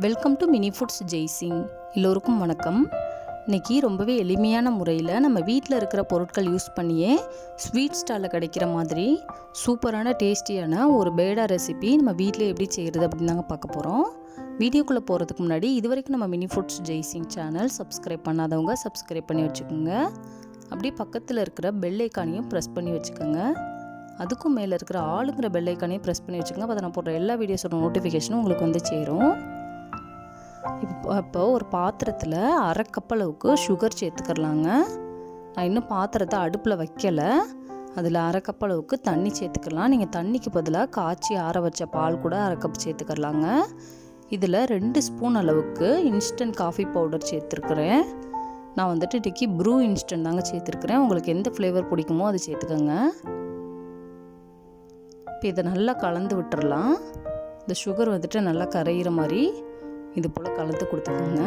Welcome to mini foods Jaisingh. எல்லோருக்கும் வணக்கம். இன்றைக்கி ரொம்பவே எளிமையான முறையில் நம்ம வீட்டில் இருக்கிற பொருட்கள் யூஸ் பண்ணியே ஸ்வீட் ஸ்டாலில் கிடைக்கிற மாதிரி சூப்பரான டேஸ்டியான ஒரு பேடா ரெசிபி நம்ம வீட்டில் எப்படி செய்கிறது அப்படின்னு தாங்க பார்க்க போகிறோம். வீடியோக்குள்ளே போகிறதுக்கு முன்னாடி இது வரைக்கும் நம்ம mini foods Jaisingh channel subscribe பண்ணாதவங்க சப்ஸ்கிரைப் பண்ணி வச்சுக்கோங்க. அப்படியே பக்கத்தில் இருக்கிற பெல் ஐக்கானையும் ப்ரெஸ் பண்ணி வச்சுக்கோங்க. அதுக்கும் மேலே இருக்கிற ஆளுங்கிற பெல் ஐக்கானையும் ப்ரெஸ் பண்ணி வச்சுக்கோங்க. அப்போ நான் போடுற எல்லா வீடியோஸோட நோட்டிஃபிகேஷனும் உங்களுக்கு வந்து சேரும். இப்போ ஒரு பாத்திரத்தில் அரை கப் அளவுக்கு சுகர் சேர்த்துக்கிறலாங்க. நான் இன்னும் பாத்திரத்தை அடுப்பில் வைக்கலை. அதில் அரை கப் அளவுக்கு தண்ணி சேர்த்துக்கலாம். நீங்கள் தண்ணிக்கு பதிலாக காய்ச்சி ஆற வச்ச பால் கூட அரை கப் சேர்த்துக்கிறலாங்க. இதில் 2 ஸ்பூன் அளவுக்கு இன்ஸ்டன்ட் காஃபி பவுடர் சேர்த்துருக்குறேன். நான் வந்துட்டு இன்றைக்கி ப்ரூ இன்ஸ்டன்ட் தாங்க சேர்த்துருக்குறேன். உங்களுக்கு எந்த ஃப்ளேவர் பிடிக்குமோ அது சேர்த்துக்கோங்க. இப்போ இதை நல்லா கலந்து விட்டுறலாம். இந்த சுகர் வந்துட்டு நல்லா கரையிற மாதிரி இது போல் கலந்து கொடுத்துக்கோங்க.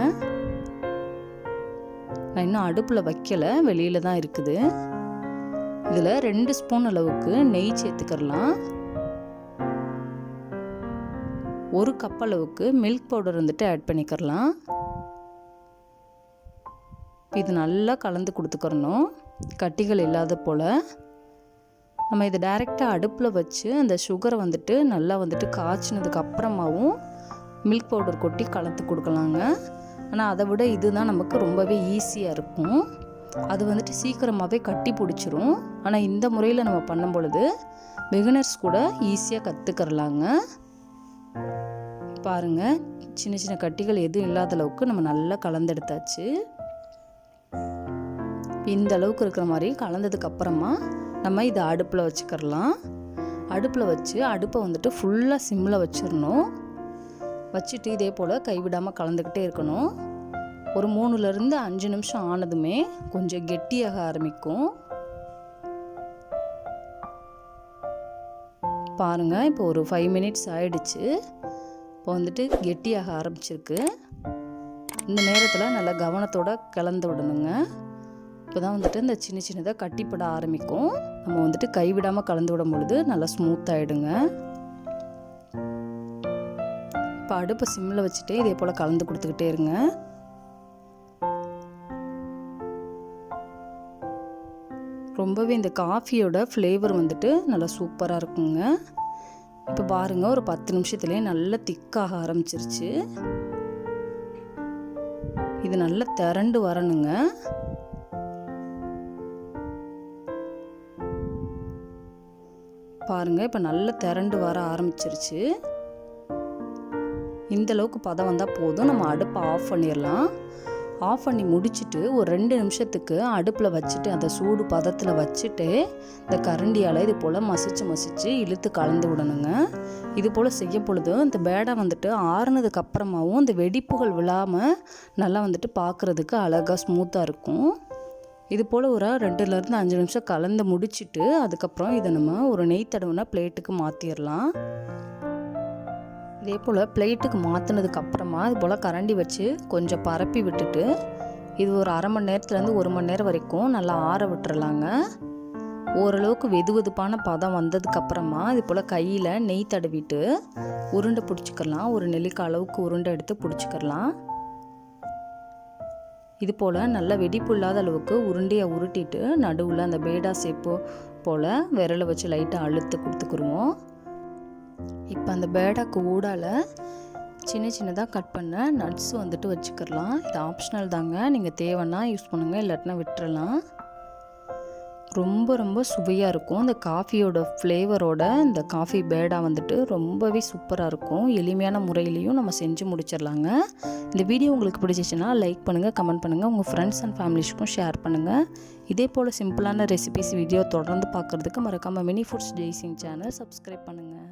நான் இன்னும் அடுப்பில் வைக்கலை, வெளியில் தான் இருக்குது. இதில் 2 ஸ்பூன் அளவுக்கு நெய் சேர்த்துக்கிறலாம். 1 கப் அளவுக்கு மில்க் பவுடர் வந்துட்டு ஆட் பண்ணிக்கிறலாம். இது நல்லா கலந்து கொடுத்துக்கிறணும், கட்டிகள் இல்லாத போல். நம்ம இதை டைரெக்டாக அடுப்பில் வச்சு அந்த சுகரை வந்துட்டு நல்லா வந்துட்டு காய்ச்சினதுக்கு அப்புறமாவும் மில்க் பவுடர் கொட்டி கலந்து கொடுக்கலாங்க. ஆனால் அதை விட இதுதான் நமக்கு ரொம்பவே ஈஸியாக இருக்கும். அது வந்துட்டு சீக்கிரமாகவே கட்டி பிடிச்சிரும். ஆனால் இந்த முறையில் நம்ம பண்ணும் பொழுது பிகினர்ஸ் கூட ஈஸியாக கற்றுக்கிறலாங்க. பாருங்கள், சின்ன சின்ன கட்டிகள் எதுவும் இல்லாத அளவுக்கு நம்ம நல்லா கலந்தெடுத்தாச்சு. இந்த அளவுக்கு இருக்கிற மாதிரி கலந்ததுக்கு அப்புறமா நம்ம இதை அடுப்பில் வச்சுக்கிறலாம். அடுப்பில் வச்சு அடுப்பை வந்துட்டு ஃபுல்லாக சிம்மில் வச்சிடணும். வச்சுட்டு இதே போல் கைவிடாமல் கலந்துக்கிட்டே இருக்கணும். ஒரு 3லேருந்து 5 நிமிஷம் ஆனதுமே கொஞ்சம் கெட்டியாக ஆரம்பிக்கும். பாருங்கள், இப்போ ஒரு 5 மினிட்ஸ் ஆயிடுச்சு. இப்போ வந்துட்டு கெட்டியாக ஆரம்பிச்சிருக்கு. இந்த நேரத்தில் நல்லா கவனத்தோடு கலந்து விடணுங்க. இப்போ தான் வந்துட்டு இந்த சின்ன சின்னதாக கட்டிப்பட ஆரம்பிக்கும். நம்ம வந்துட்டு கைவிடாமல் கலந்து விடும் பொழுது நல்லா ஸ்மூத் ஆகிடுங்க. இப்போ அடுப்பை சிம்மில் வச்சுட்டே இதே போல் கலந்து கொடுத்துக்கிட்டே இருங்க. ரொம்பவே இந்த காஃபியோட ஃப்ளேவர் வந்துட்டு நல்லா சூப்பராக இருக்குங்க. இப்போ பாருங்கள், ஒரு 10 நிமிஷத்துலேயே நல்லா திக்காக ஆரம்பிச்சிருச்சு. இது நல்லா திரண்டு வரணுங்க. பாருங்கள், இப்போ நல்லா திரண்டு வர ஆரம்பிச்சிருச்சு. இந்த அளவுக்கு பதம் வந்தால் போதும். நம்ம அடுப்பை ஆஃப் பண்ணிடலாம். ஆஃப் பண்ணி முடிச்சுட்டு ஒரு 2 நிமிஷத்துக்கு அடுப்பில் வச்சுட்டு அந்த சூடு பதத்தில் வச்சுட்டு இந்த கரண்டியால் இது போல் மசிச்சு இழுத்து கலந்து விடணுங்க. இது போல் செய்ய பொழுது இந்த பேடா வந்துட்டு ஆறுனதுக்கு அப்புறமாவும் இந்த வெடிப்புகள் விழாமல் நல்லா வந்துட்டு பார்க்குறதுக்கு அழகாக ஸ்மூத்தாக இருக்கும். இது போல் ஒரு 2லேருந்து 5 நிமிஷம் கலந்து முடிச்சுட்டு அதுக்கப்புறம் இதை நம்ம ஒரு நெய் தடவுனா பிளேட்டுக்கு மாற்றிடலாம். இதே போல் பிளேட்டுக்கு மாற்றினதுக்கு அப்புறமா இது போல் கரண்டி வச்சு கொஞ்சம் பரப்பி விட்டுட்டு இது ஒரு அரை மணி நேரத்துலேருந்து 1 மணி நேரம் வரைக்கும் நல்லா ஆற விட்டுறலாங்க. ஓரளவுக்கு வெதுவெதுப்பான பதம் வந்ததுக்கப்புறமா இது போல் கையில் நெய் தடவிட்டு உருண்டை பிடிச்சிக்கலாம். ஒரு நெல்லிக்காய் அளவுக்கு உருண்டை எடுத்து பிடிச்சிக்கலாம். இது போல் நல்லா வெடிப்பு இல்லாத அளவுக்கு உருண்டையை உருட்டிட்டு நடுவில் அந்த பேடா சேப்பு போல் விரலை வச்சு லைட்டாக அழுத்து கொடுத்துக்குருவோம். இப்போ அந்த பேடாக்கு ஊடால சின்ன சின்னதாக கட் பண்ண நட்ஸ் வந்துட்டு வச்சுக்கலாம். இது ஆப்ஷனல் தாங்க, நீங்கள் தேவைன்னா யூஸ் பண்ணுங்கள், இல்லாட்டினா விட்டுறலாம். ரொம்ப ரொம்ப சுவையாக இருக்கும். இந்த காஃபியோட ஃப்ளேவரோட இந்த காஃபி பேடா வந்துட்டு ரொம்பவே சூப்பராக இருக்கும். எளிமையான முறையிலையும் நம்ம செஞ்சு முடிச்சிடலாங்க. இந்த வீடியோ உங்களுக்கு பிடிச்சிச்சுன்னா லைக் பண்ணுங்கள், கமெண்ட் பண்ணுங்கள், உங்கள் ஃப்ரெண்ட்ஸ் அண்ட் ஃபேமிலிஸ்க்கும் ஷேர் பண்ணுங்கள். இதே போல் சிம்பிளான ரெசிபிஸ் வீடியோ தொடர்ந்து பார்க்குறதுக்கு மறக்காமல் mini foods Jaisingh channel subscribe பண்ணுங்கள்.